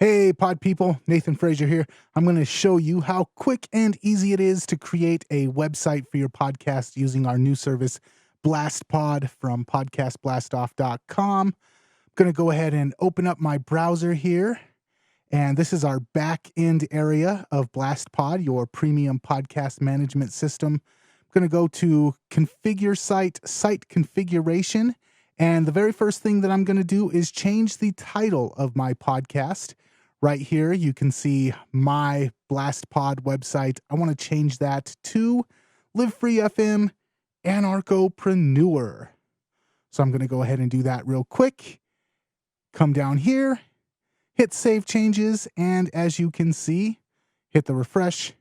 Hey, pod people, Nathan Frazier here. I'm going to show you how quick and easy it is to create a website for your podcast using our new service, BlastPod from podcastblastoff.com. I'm going to go ahead and open up my browser here. And this is our back end area of BlastPod, your premium podcast management system. I'm going to go to Configure Site Configuration. And the very first thing that I'm going to do is change the title of my podcast. Right here, you can see my BlastPod website. I want to change that to Live Free FM Anarchopreneur. So I'm going to go ahead and do that real quick. Come down here, hit Save Changes, and as you can see, hit the refresh,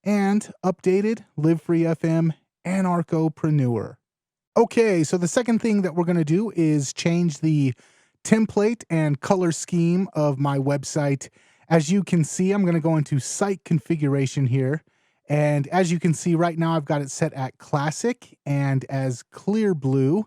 and updated Live Free FM Anarchopreneur. Okay, so the second thing that we're going to do is change the template and color scheme of my website. As you can see, I'm going to go into site configuration here. And as you can see right now, I've got it set at classic and as clear blue.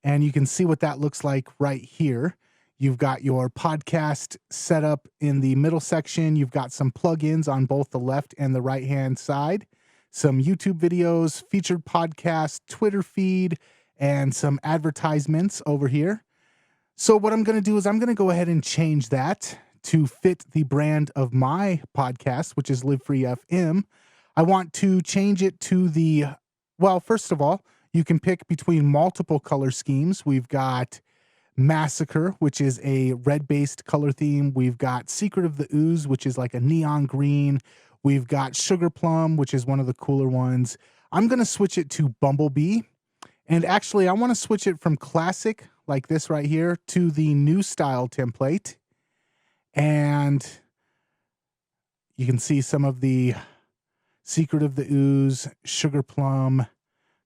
And you can see what that looks like right here. You've got your podcast set up in the middle section. You've got some plugins on both the left and the right-hand side, some YouTube videos, featured podcast, Twitter feed, and some advertisements over here. So what I'm going to do is I'm going to go ahead and change that to fit the brand of my podcast, which is Live Free FM. I want to change it to first of all, you can pick between multiple color schemes. We've got Massacre, which is a red-based color theme. We've got Secret of the Ooze, which is like a neon green. We've got Sugar Plum, which is one of the cooler ones. I'm going to switch it to Bumblebee. And actually, I want to switch it from classic, like this right here, to the new style template. And you can see some of the Secret of the Ooze, Sugar Plum. I'm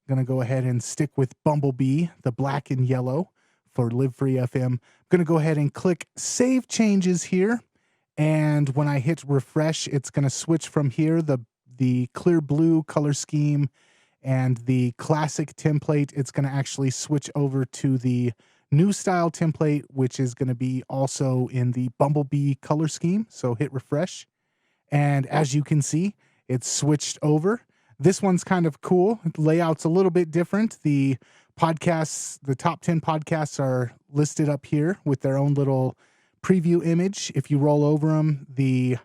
going to go ahead and stick with Bumblebee, the black and yellow for Live Free FM. I'm going to go ahead and click Save Changes here. And when I hit refresh, it's going to switch from here, the clear blue color scheme and the classic template. It's going to actually switch over to the new style template, which is going to be also in the Bumblebee color scheme. So hit refresh. And as you can see, it's switched over. This one's kind of cool. Layout's a little bit different. The podcasts, the top 10 podcasts are listed up here with their own little preview image. If you roll over them, the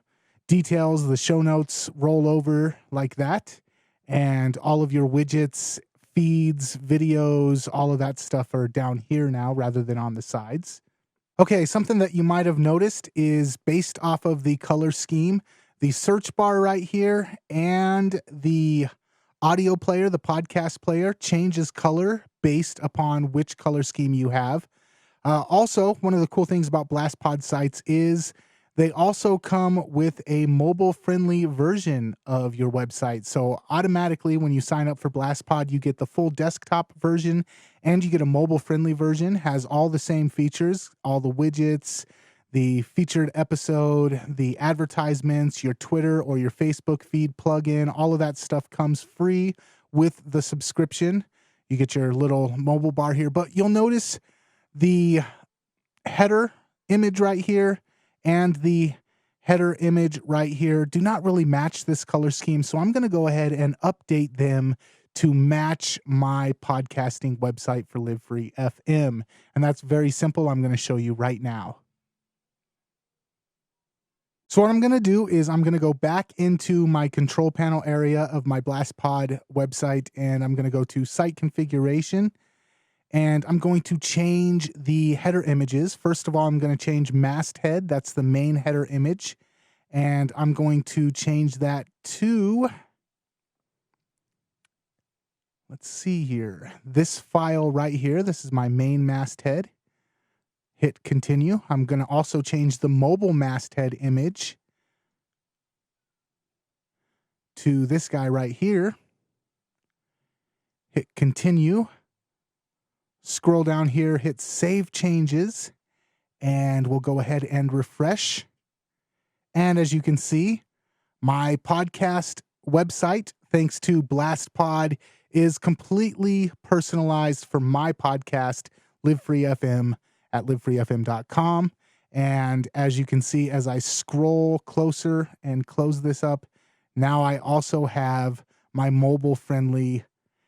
details, the show notes roll over like that. And all of your widgets, feeds, videos, all of that stuff are down here now rather than on the sides. Okay, something that you might have noticed is based off of the color scheme, the search bar right here and the audio player, the podcast player, changes color based upon which color scheme you have. Also, one of the cool things about BlastPod sites is they also come with a mobile-friendly version of your website. So automatically, when you sign up for BlastPod, you get the full desktop version and you get a mobile-friendly version. Has all the same features, all the widgets, the featured episode, the advertisements, your Twitter or your Facebook feed plugin. All of that stuff comes free with the subscription. You get your little mobile bar here, but you'll notice the header image right here and the header image right here do not really match this color scheme. So I'm going to go ahead and update them to match my podcasting website for Live Free FM. And that's very simple. I'm going to show you right now. So what I'm going to do is I'm going to go back into my control panel area of my BlastPod website, and I'm going to go to Site Configuration. And I'm going to change the header images. First of all, I'm going to change masthead. That's the main header image. And I'm going to change that to, let's see here, this file right here. This is my main masthead. Hit continue. I'm going to also change the mobile masthead image to this guy right here. Hit continue. Scroll down here, hit Save Changes, and we'll go ahead and refresh. And as you can see, my podcast website, thanks to BlastPod, is completely personalized for my podcast, Live Free FM, at livefreefm.com. And as you can see, as I scroll closer and close this up, now I also have my mobile friendly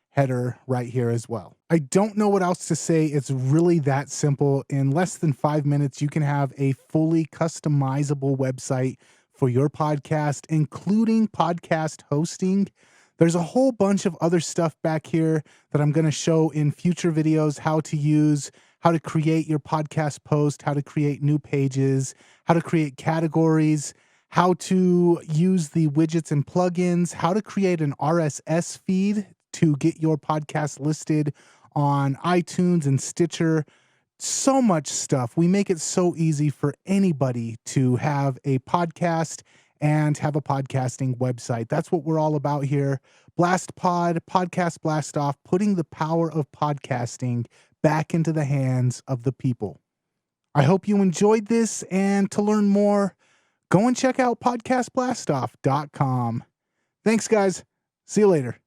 header right here as well. I don't know what else to say. It's really that simple. In less than 5 minutes, you can have a fully customizable website for your podcast, including podcast hosting. There's a whole bunch of other stuff back here that I'm going to show in future videos, how to use, how to create your podcast post, how to create new pages, how to create categories, how to use the widgets and plugins, how to create an RSS feed to get your podcast listed on iTunes and Stitcher. So much stuff. We make it so easy for anybody to have a podcast and have a podcasting website. That's what we're all about here. BlastPod, Podcast Blastoff, putting the power of podcasting back into the hands of the people. I hope you enjoyed this, and to learn more, go and check out podcastblastoff.com. Thanks, guys. See you later.